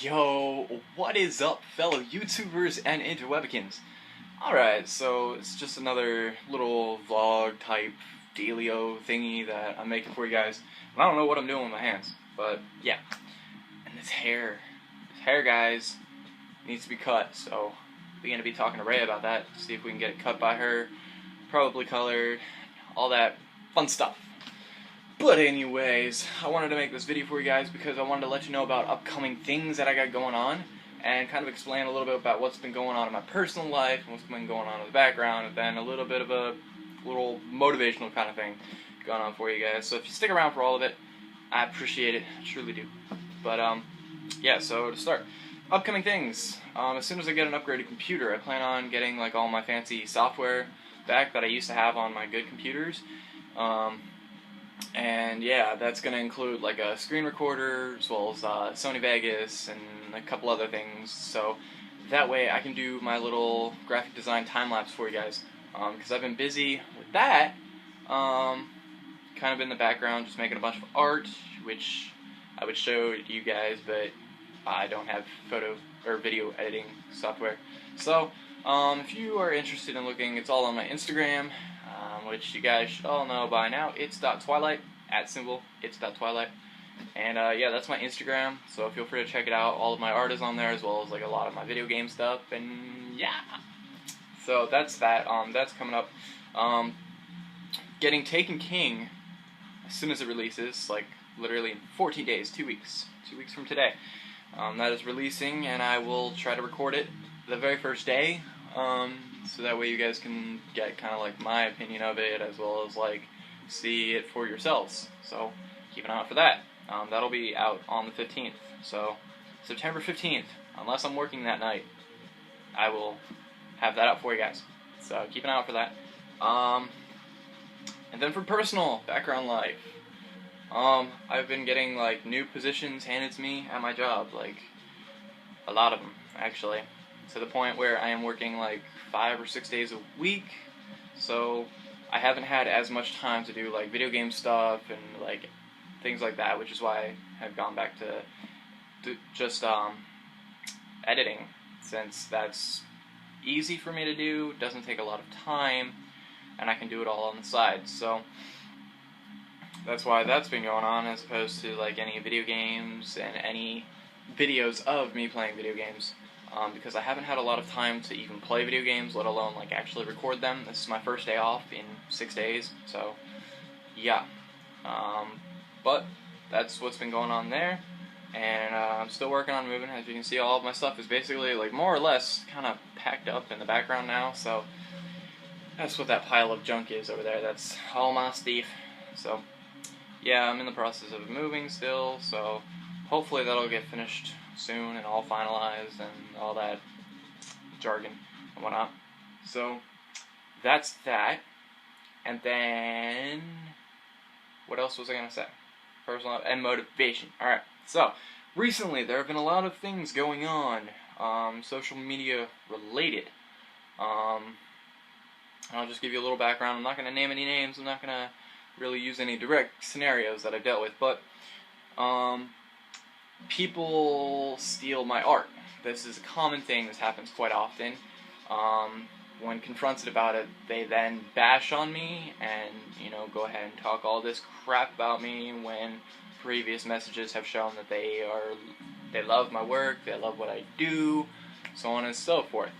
Yo, what is up, fellow YouTubers and interwebikins? Alright, so it's just another little vlog type dealio thingy that I'm making for you guys. And I don't know what I'm doing with my hands, but yeah. And this hair, guys, needs to be cut, so we're going to be talking to Ray about that, see if we can get it cut by her, probably colored, all that fun stuff. But anyways, I wanted to make this video for you guys because I wanted to let you know about upcoming things that I got going on and kind of explain a little bit about what's been going on in my personal life and what's been going on in the background, and then a little bit of a little motivational kind of thing going on for you guys. So if you stick around for all of it, I appreciate it, I truly do. But yeah, so to start, upcoming things. As soon as I get an upgraded computer, I plan on getting like all my fancy software back that I used to have on my good computers. And yeah, that's going to include like a screen recorder as well as Sony Vegas and a couple other things. So that way I can do my little graphic design time-lapse for you guys. Because I've been busy with that, kind of in the background, just making a bunch of art, which I would show to you guys, but I don't have photo or video editing software. So if you are interested in looking, it's all on my Instagram. Which you guys should all know by now. It's.twilight, @it's.twilight. And yeah, that's my Instagram, so feel free to check it out. All of my art is on there, as well as like a lot of my video game stuff, and yeah. So that's that. That's coming up. Getting Taken King as soon as it releases, like literally in 14 days, 2 weeks. 2 weeks from today. That is releasing, and I will try to record it the very first day. So that way you guys can get kind of like my opinion of it, as well as like see it for yourselves. So keep an eye out for that. That'll be out on the 15th. So September 15th, unless I'm working that night, I will have that out for you guys. So keep an eye out for that. And then for personal background life, I've been getting like new positions handed to me at my job, like a lot of them actually. To the point where I am working like 5 or 6 days a week, so I haven't had as much time to do like video game stuff and like things like that, which is why I have gone back to just editing, since that's easy for me to do, doesn't take a lot of time, and I can do it all on the side. So that's why that's been going on, as opposed to like any video games and any videos of me playing video games. Because I haven't had a lot of time to even play video games, let alone like actually record them. This is my first day off in 6 days, so yeah. But that's what's been going on there, and I'm still working on moving. As you can see, all of my stuff is basically like more or less kind of packed up in the background now, so that's what that pile of junk is over there. That's all my stuff. So yeah, I'm in the process of moving still, so hopefully that'll get finished soon and all finalized and all that jargon and whatnot. So that's that. And then what else was I gonna say? Personal and motivation. Alright, so recently there have been a lot of things going on, social media related. I'll just give you a little background. I'm not gonna name any names, I'm not gonna really use any direct scenarios that I've dealt with, but people steal my art. This is a common thing. This happens quite often. When confronted about it, they then bash on me and, you know, go ahead and talk all this crap about me, when previous messages have shown that they love my work, they love what I do, so on and so forth.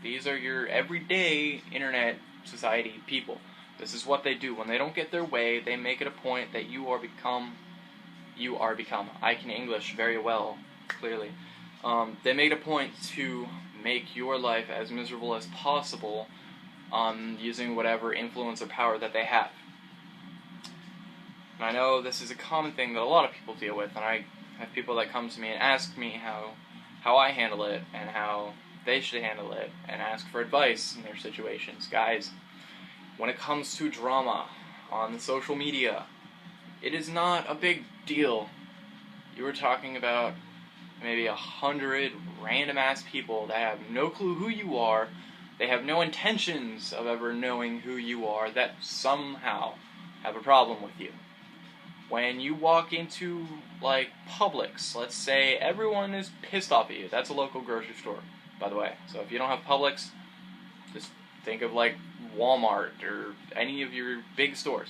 These are your everyday internet society people. This is what they do. When they don't get their way, they make it a point that you are become. I can English very well, clearly. They made a point to make your life as miserable as possible, using whatever influence or power that they have. And I know this is a common thing that a lot of people deal with, and I have people that come to me and ask me how I handle it, and how they should handle it, and ask for advice in their situations. Guys, when it comes to drama on social media, it is not a big deal. You were talking about maybe 100 random ass people that have no clue who you are, they have no intentions of ever knowing who you are, that somehow have a problem with you. when you walk into, like, Publix, let's say everyone is pissed off at you. That's a local grocery store, by the way. So if you don't have Publix, just think of, like, Walmart or any of your big stores.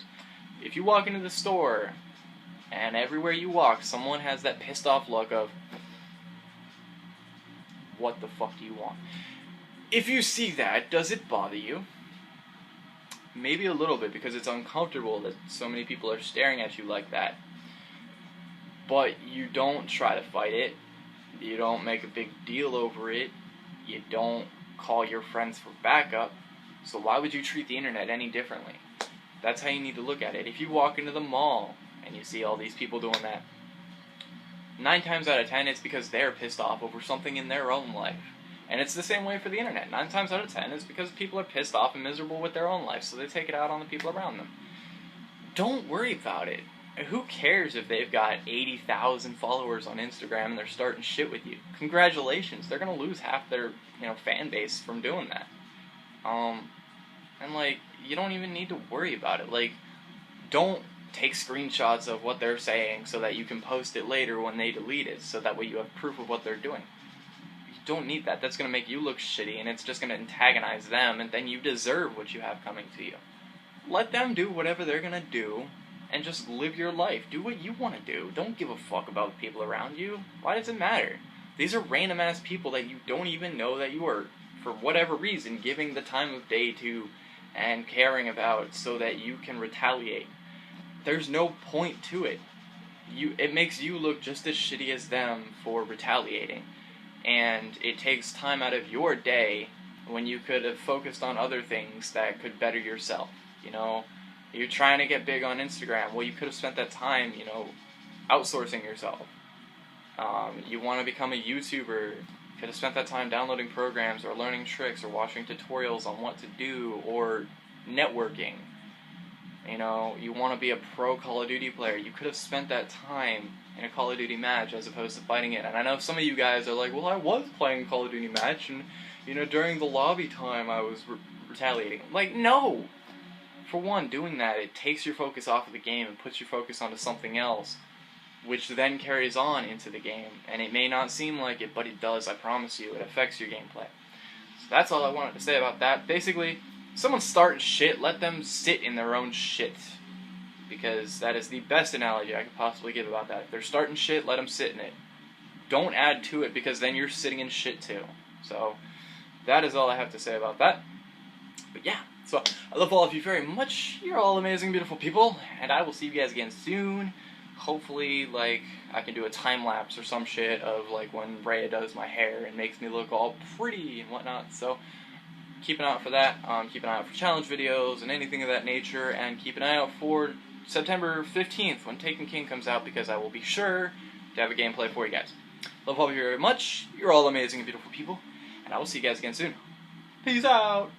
If you walk into the store and everywhere you walk, someone has that pissed off look of, what the fuck do you want? If you see that, does it bother you? Maybe a little bit, because it's uncomfortable that so many people are staring at you like that. But you don't try to fight it. You don't make a big deal over it. You don't call your friends for backup. So why would you treat the internet any differently? That's how you need to look at it. If you walk into the mall and you see all these people doing that, 9 times out of 10 it's because they're pissed off over something in their own life. And it's the same way for the internet. 9 times out of 10 it's because people are pissed off and miserable with their own life, so they take it out on the people around them. Don't worry about it. Who cares if they've got 80,000 followers on Instagram and they're starting shit with you? Congratulations, they're gonna lose half their, fan base from doing that. And like, you don't even need to worry about it. Like, don't take screenshots of what they're saying so that you can post it later when they delete it, so that way you have proof of what they're doing. You don't need that. That's gonna make you look shitty, and it's just gonna antagonize them, and then you deserve what you have coming to you. Let them do whatever they're gonna do, and just live your life. Do what you want to do. Don't give a fuck about the people around you. Why does it matter? These are random ass people that you don't even know that you are, for whatever reason, giving the time of day to and caring about so that you can retaliate. There's no point to it. It makes you look just as shitty as them for retaliating. And it takes time out of your day when you could have focused on other things that could better yourself. You're trying to get big on Instagram. Well, you could have spent that time, outsourcing yourself. You want to become a YouTuber. You could have spent that time downloading programs or learning tricks or watching tutorials on what to do or networking. You want to be a pro Call of Duty player. You could have spent that time in a Call of Duty match as opposed to fighting it. And I know some of you guys are like, well, I was playing a Call of Duty match and, during the lobby time I was retaliating. Like, no! For one, doing that, it takes your focus off of the game and puts your focus onto something else, which then carries on into the game. And it may not seem like it, but it does, I promise you. It affects your gameplay. So that's all I wanted to say about that. Basically, if someone's starting shit, let them sit in their own shit. Because that is the best analogy I could possibly give about that. If they're starting shit, let them sit in it. Don't add to it, because then you're sitting in shit too. So, that is all I have to say about that. But yeah. So, I love all of you very much. You're all amazing, beautiful people. And I will see you guys again soon. Hopefully, I can do a time-lapse or some shit of, when Rhea does my hair and makes me look all pretty and whatnot. So, keep an eye out for that. Keep an eye out for challenge videos and anything of that nature. And keep an eye out for September 15th when Taken King comes out, because I will be sure to have a gameplay for you guys. Love all of you very much. You're all amazing and beautiful people. And I will see you guys again soon. Peace out!